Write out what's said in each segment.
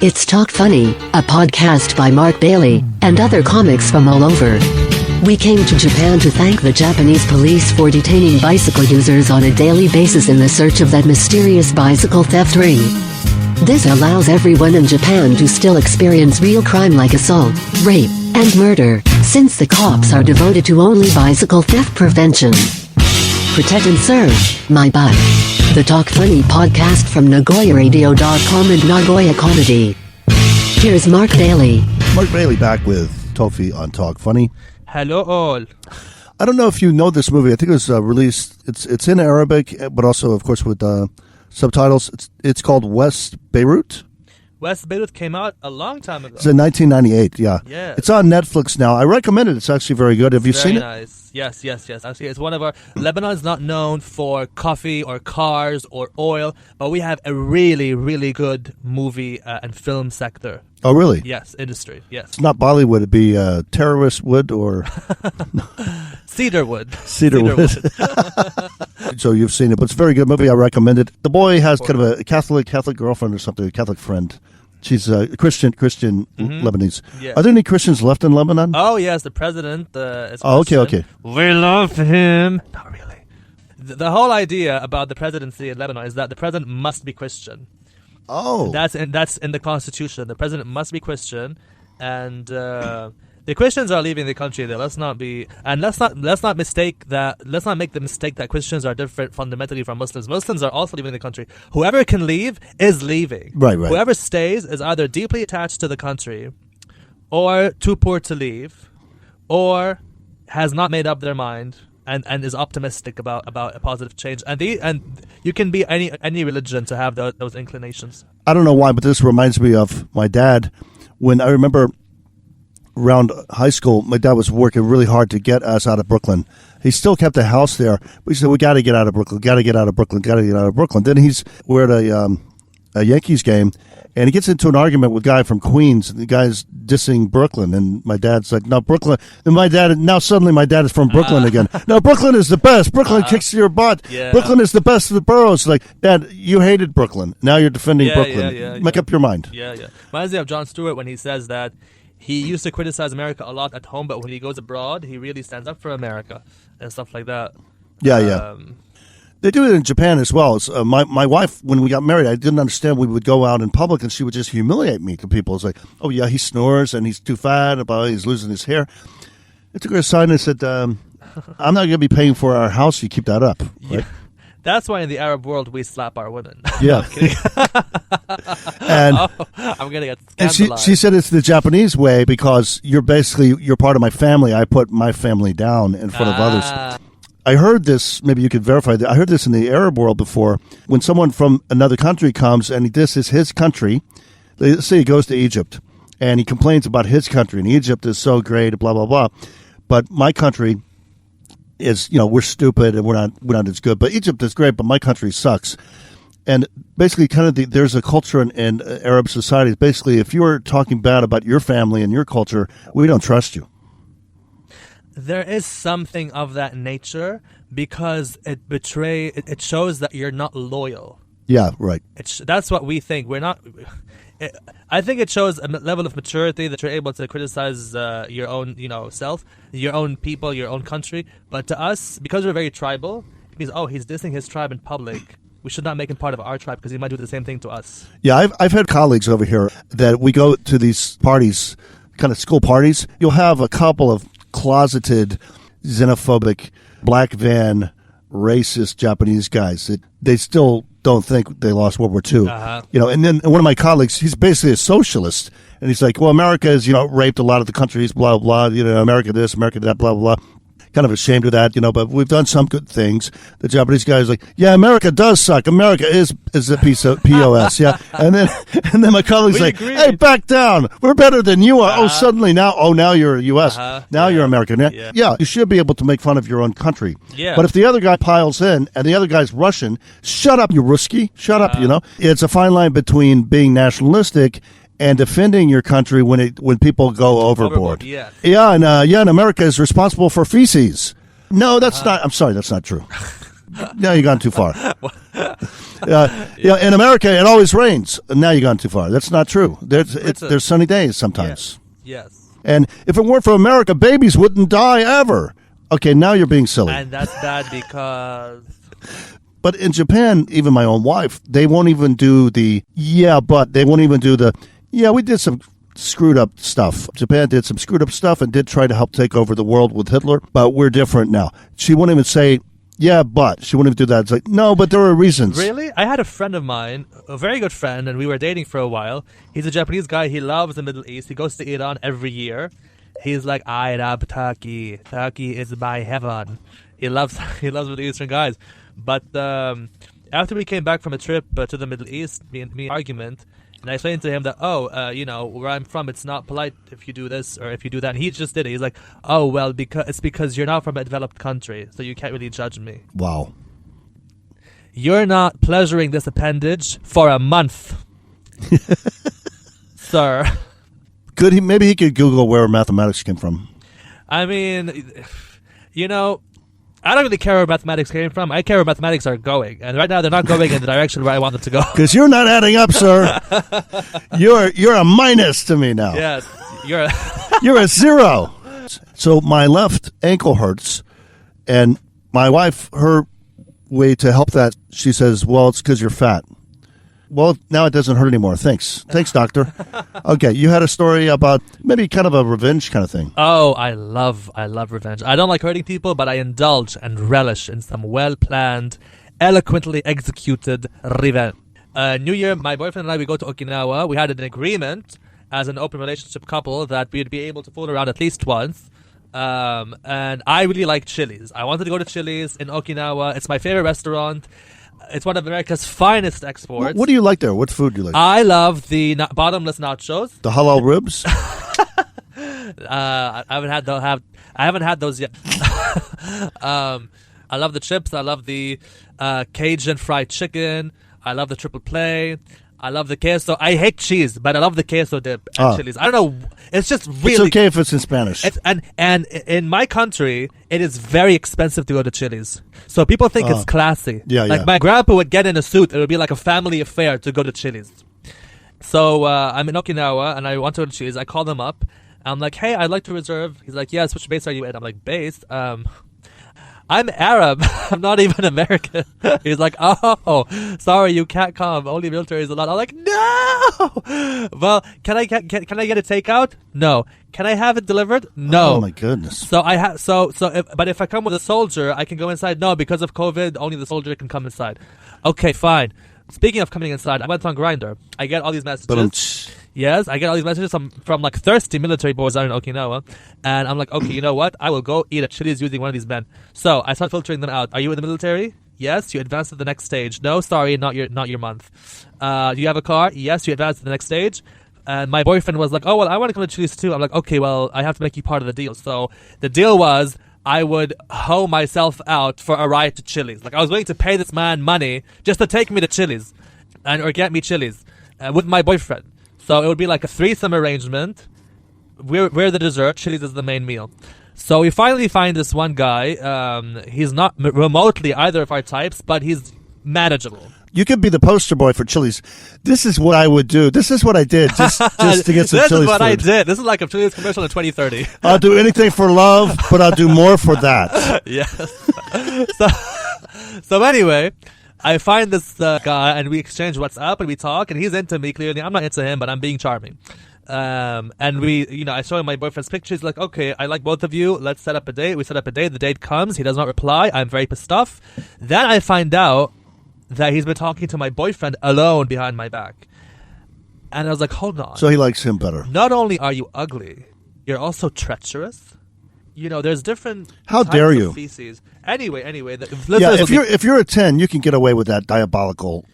It's Talk Funny, a podcast by Mark Bailey and other comics from all over. We came to Japan to thank the Japanese police for detaining bicycle users on a daily basis in the search of that mysterious bicycle theft ring. This allows everyone in Japan to still experience real crime like assault, rape, and murder, since the cops are devoted to only bicycle theft prevention. Protect and serve, my butt. The Talk Funny podcast from NagoyaRadio.com and Nagoya Comedy. Here's Mark Bailey. Mark Bailey back with Toufic on Talk Funny. Hello all. I don't know if you know this movie. I think it was released. It's in Arabic, but also, of course, with subtitles. It's called West Beirut. West Beirut came out a long time ago. It's in 1998. Yeah. Yes. It's on Netflix now. I recommend it. It's actually very good. Have you seen it? Very nice. Yes. Actually, it's one of our... Lebanon is not known for coffee or cars or oil, but we have a really, really good movie and film sector. Oh, really? Yes, industry, yes. It's not Bollywood. It'd be terrorist wood or... Cedarwood. Cedarwood. So you've seen it, but it's a very good movie. I recommend it. The boy has kind of a Catholic girlfriend or something, a Catholic friend. She's a Christian Lebanese. Yes. Are there any Christians left in Lebanon? Oh, yes, the president is okay. We love him. Not really. The whole idea about the presidency in Lebanon is that the president must be Christian. Oh. That's in the Constitution. The president must be Christian, and the Christians are leaving the country. There, let's not make the mistake that Christians are different fundamentally from Muslims. Muslims are also leaving the country. Whoever can leave is leaving. Right. Whoever stays is either deeply attached to the country, or too poor to leave, or has not made up their mind. And is optimistic about a positive change, and you can be any religion to have those inclinations. I don't know why, but this reminds me of my dad. When I remember around high school, my dad was working really hard to get us out of Brooklyn. He still kept a house there. We said, we got to get out of Brooklyn. Then we're at a Yankees game, and he gets into an argument with a guy from Queens, and the guy's dissing Brooklyn, and my dad's like, no, Brooklyn. And now suddenly my dad is from Brooklyn again. No, Brooklyn is the best. Brooklyn kicks your butt. Yeah. Brooklyn is the best of the boroughs. Like, Dad, you hated Brooklyn. Now you're defending Brooklyn. Make up your mind. Yeah. Reminds me of Jon Stewart when he says that he used to criticize America a lot at home, but when he goes abroad, he really stands up for America and stuff like that. Yeah. They do it in Japan as well. My wife, when we got married, I didn't understand. We would go out in public, and she would just humiliate me to people. It's like, oh, yeah, he snores, and he's too fat, he's losing his hair. I took her aside and I said, I'm not going to be paying for our house. You keep that up. Right? Yeah. That's why in the Arab world, we slap our women. Yeah. And I'm going to get and scandalized. she said it's the Japanese way because you're part of my family. I put my family down in front of others. I heard this, maybe you could verify that. I heard this in the Arab world before. When someone from another country comes and this is his country, let's say he goes to Egypt and he complains about his country, and Egypt is so great, blah, blah, blah. But my country is, we're stupid and we're not as good. But Egypt is great, but my country sucks. And basically there's a culture in Arab society. Basically, if you're talking bad about your family and your culture, we don't trust you. There is something of that nature because it shows that you're not loyal. Yeah, right. That's what we think. We're not. I think it shows a level of maturity that you're able to criticize your own, self, your own people, your own country. But to us, because we're very tribal, it means, he's dissing his tribe in public. We should not make him part of our tribe because he might do the same thing to us. Yeah, I've had colleagues over here that we go to these parties, kind of school parties. You'll have a couple of closeted, xenophobic, black van, racist Japanese guys that they still don't think they lost World War II. And then one of my colleagues, he's basically a socialist, and he's like, well, America has, raped a lot of the countries, blah, blah, America this, America that, blah, blah, blah. Kind of ashamed of that, but we've done some good things. The Japanese guy is like, yeah, America does suck. America is a piece of POS, yeah. And then my colleague's like, hey, back down. We're better than you are. Suddenly now you're U.S. Now you're American. Yeah, you should be able to make fun of your own country. Yeah. But if the other guy piles in and the other guy's Russian, shut up, you Ruski. Shut up, It's a fine line between being nationalistic and defending your country when people go overboard. And America is responsible for feces. No, that's not. I'm sorry, that's not true. Now you've gone too far. In America, it always rains. Now you've gone too far. That's not true. There's sunny days sometimes. Yes. And if it weren't for America, babies wouldn't die ever. Okay, now you're being silly. And that's bad because... But in Japan, even my own wife, they won't even do the, they won't even do the, we did some screwed up stuff. Japan did some screwed up stuff and did try to help take over the world with Hitler, but we're different now. She won't even say, but. She won't even do that. It's like, no, but there are reasons. Really? I had a friend of mine, a very good friend, and we were dating for a while. He's a Japanese guy. He loves the Middle East. He goes to Iran every year. He's like, I love Turkey. Turkey is my heaven. He loves Middle Eastern guys. But after we came back from a trip to the Middle East, me argument, and I explained to him that, where I'm from, it's not polite if you do this or if you do that. And he just did it. He's like, oh, well, because you're not from a developed country, so you can't really judge me. Wow. You're not pleasuring this appendage for a month, sir. Maybe he could Google where mathematics came from. I mean, I don't really care where mathematics came from. I care where mathematics are going. And right now, they're not going in the direction where I want them to go. Because you're not adding up, sir. You're a minus to me now. Yes. You're a zero. So my left ankle hurts. And my wife, her way to help that, she says, well, it's because you're fat. Well, now it doesn't hurt anymore. Thanks, doctor. Okay, you had a story about maybe kind of a revenge kind of thing. Oh, I love revenge. I don't like hurting people, but I indulge and relish in some well-planned, eloquently executed revenge. New Year, my boyfriend and I, we go to Okinawa. We had an agreement as an open relationship couple that we'd be able to fool around at least once. And I really like Chili's. I wanted to go to Chili's in Okinawa. It's my favorite restaurant. It's one of America's finest exports. What do you like there? What food do you like? I love the bottomless nachos. The halal ribs? I haven't had those yet. I love the chips. I love the Cajun fried chicken. I love the triple play. I love the queso. I hate cheese, but I love the queso dip and Chili's. I don't know. It's just really... It's okay if it's in Spanish. And in my country, it is very expensive to go to Chili's. So people think it's classy. Yeah. My grandpa would get in a suit. It would be like a family affair to go to Chili's. So I'm in Okinawa, and I want to go to Chili's. I call them up. I'm like, hey, I'd like to reserve. He's like, yes, which base are you in? I'm like, base? I'm Arab. I'm not even American. He's like, oh, sorry, you can't come. Only military is allowed. I'm like, no. Well, can I get a takeout? No. Can I have it delivered? No. Oh my goodness. So but if I come with a soldier, I can go inside. No, because of COVID, only the soldier can come inside. Okay, fine. Speaking of coming inside, I went on Grindr. I get all these messages. Yes, I get all these messages from like thirsty military boys out in Okinawa, and I'm like, okay, you know what? I will go eat at Chili's using one of these men. So I start filtering them out. Are you in the military? Yes. You advance to the next stage. No, sorry, not your month. Do you have a car? Yes. You advance to the next stage. And my boyfriend was like, oh well, I want to come to Chili's too. I'm like, okay, well, I have to make you part of the deal. So the deal was, I would hoe myself out for a ride to Chili's. Like, I was willing to pay this man money just to take me to Chili's or get me Chili's with my boyfriend. So it would be like a threesome arrangement. We're the dessert. Chili's is the main meal. So we finally find this one guy. He's not remotely either of our types, but he's manageable. You could be the poster boy for Chili's. This is what I would do. This is what I did just to get some Chili's This is what food. I did. This is like a Chili's commercial in 2030. I'll do anything for love, but I'll do more for that. Yes. So anyway, I find this guy, and we exchange WhatsApp, and we talk, and he's into me, clearly. I'm not into him, but I'm being charming. And we, I show him my boyfriend's picture. He's like, okay, I like both of you. Let's set up a date. We set up a date. The date comes. He does not reply. I'm very pissed off. Then I find out that he's been talking to my boyfriend alone behind my back. And I was like, hold on. So he likes him better. Not only are you ugly, you're also treacherous. There's different How types dare of you? feces. Anyway, if you're a 10, you can get away with that diabolical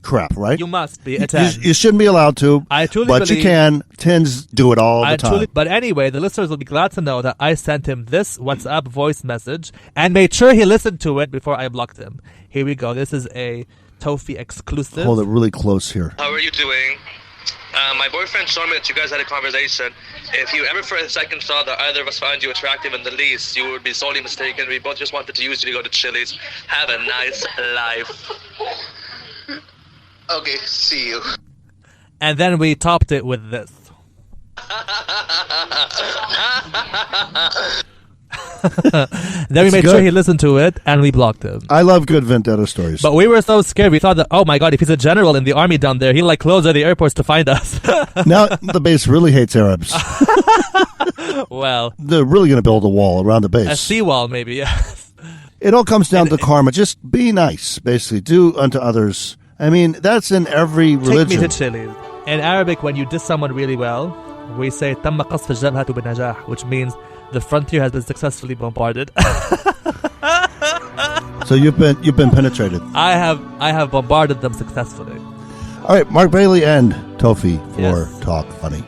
crap, right? You must be a 10. You shouldn't be allowed to, I truly but you can. 10s do it all the time. But anyway, the listeners will be glad to know that I sent him this WhatsApp voice message and made sure he listened to it before I blocked him. Here we go. This is a Toufic exclusive. Hold it really close here. How are you doing? My boyfriend showed me that you guys had a conversation. If you ever for a second thought that either of us found you attractive in the least, you would be sorely mistaken. We both just wanted to use you to go to Chili's. Have a nice life. Okay, see you. And then we topped it with this. Then we made sure he listened to it, and we blocked him. I love good vendetta stories. But we were so scared. We thought that, oh my god, if he's a general in the army down there, he'll close all the airports to find us. Now the base really hates Arabs. Well, They're really going to build a wall around the base. a seawall, maybe. Yes. It all comes down to karma. Just be nice, basically. Do unto others. I mean, that's in every religion. Take me to Chile. In Arabic, when you diss someone really well, we say "تم قصف الجبهة بنجاح," which means the frontier has been successfully bombarded. So you've been penetrated. I have bombarded them successfully. All right, Mark Bailey and Toufi for Yes. Talk Funny.